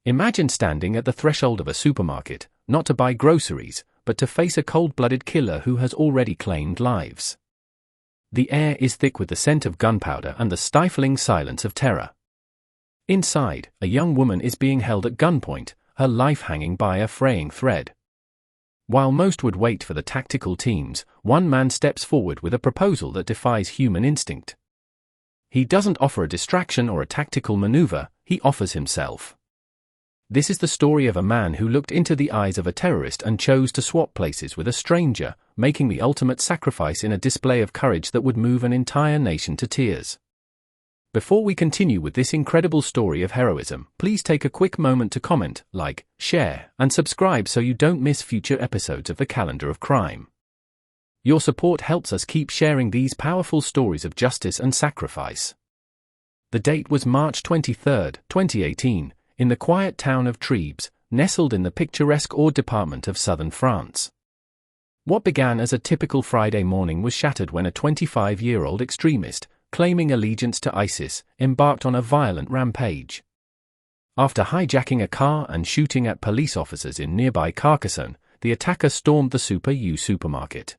Imagine standing at the threshold of a supermarket, not to buy groceries, but to face a cold-blooded killer who has already claimed lives. The air is thick with the scent of gunpowder and the stifling silence of terror. Inside, a young woman is being held at gunpoint, her life hanging by a fraying thread. While most would wait for the tactical teams, one man steps forward with a proposal that defies human instinct. He doesn't offer a distraction or a tactical maneuver, he offers himself. This is the story of a man who looked into the eyes of a terrorist and chose to swap places with a stranger, making the ultimate sacrifice in a display of courage that would move an entire nation to tears. Before we continue with this incredible story of heroism, please take a quick moment to comment, like, share, and subscribe so you don't miss future episodes of the Calendar of Crime. Your support helps us keep sharing these powerful stories of justice and sacrifice. The date was March 23, 2018, in the quiet town of Trèbes, nestled in the picturesque Aude department of southern France. What began as a typical Friday morning was shattered when a 25-year-old extremist, claiming allegiance to ISIS, embarked on a violent rampage. After hijacking a car and shooting at police officers in nearby Carcassonne, the attacker stormed the Super U supermarket.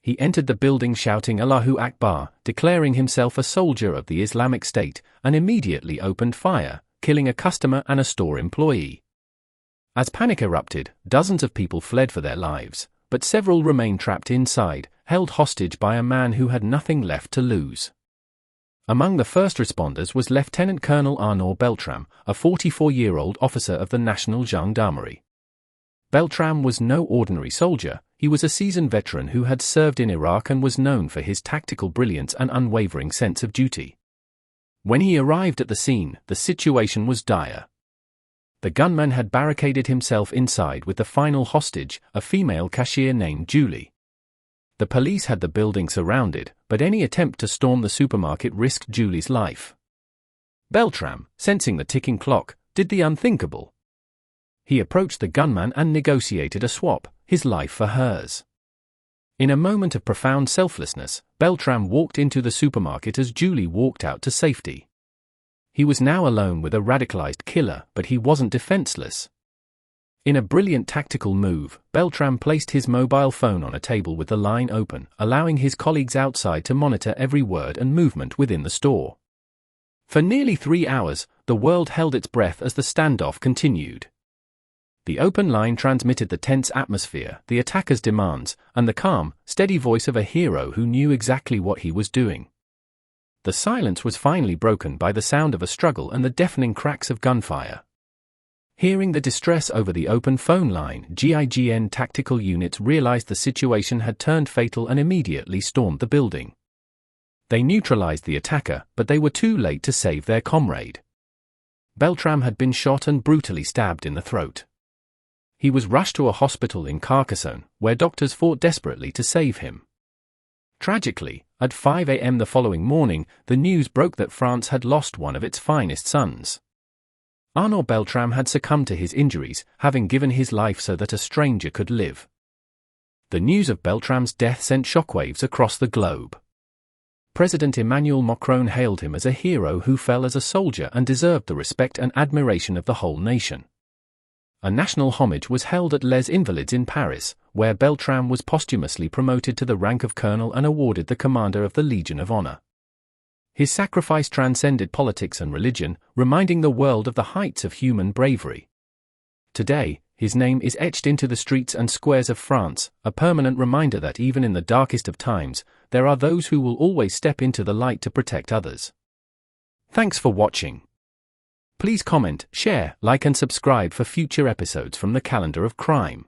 He entered the building shouting Allahu Akbar, declaring himself a soldier of the Islamic State, and immediately opened fire, killing a customer and a store employee. As panic erupted, dozens of people fled for their lives, but several remained trapped inside, held hostage by a man who had nothing left to lose. Among the first responders was Lieutenant Colonel Arnaud Beltrame, a 44-year-old officer of the National Gendarmerie. Beltrame was no ordinary soldier, he was a seasoned veteran who had served in Iraq and was known for his tactical brilliance and unwavering sense of duty. When he arrived at the scene, the situation was dire. The gunman had barricaded himself inside with the final hostage, a female cashier named Julie. The police had the building surrounded, but any attempt to storm the supermarket risked Julie's life. Beltrame, sensing the ticking clock, did the unthinkable. He approached the gunman and negotiated a swap, his life for hers. In a moment of profound selflessness, Beltrame walked into the supermarket as Julie walked out to safety. He was now alone with a radicalized killer, but he wasn't defenseless. In a brilliant tactical move, Beltrame placed his mobile phone on a table with the line open, allowing his colleagues outside to monitor every word and movement within the store. For nearly 3 hours, the world held its breath as the standoff continued. The open line transmitted the tense atmosphere, the attacker's demands, and the calm, steady voice of a hero who knew exactly what he was doing. The silence was finally broken by the sound of a struggle and the deafening cracks of gunfire. Hearing the distress over the open phone line, GIGN tactical units realized the situation had turned fatal and immediately stormed the building. They neutralized the attacker, but they were too late to save their comrade. Beltrame had been shot and brutally stabbed in the throat. He was rushed to a hospital in Carcassonne, where doctors fought desperately to save him. Tragically, at 5 a.m. the following morning, the news broke that France had lost one of its finest sons. Arnaud Beltrame had succumbed to his injuries, having given his life so that a stranger could live. The news of Beltrame's death sent shockwaves across the globe. President Emmanuel Macron hailed him as a hero who fell as a soldier and deserved the respect and admiration of the whole nation. A national homage was held at Les Invalides in Paris, where Beltrame was posthumously promoted to the rank of colonel and awarded the Commander of the Legion of Honor. His sacrifice transcended politics and religion, reminding the world of the heights of human bravery. Today, his name is etched into the streets and squares of France, a permanent reminder that even in the darkest of times, there are those who will always step into the light to protect others. Thanks for watching. Please comment, share, like and subscribe for future episodes from the Calendar of Crime.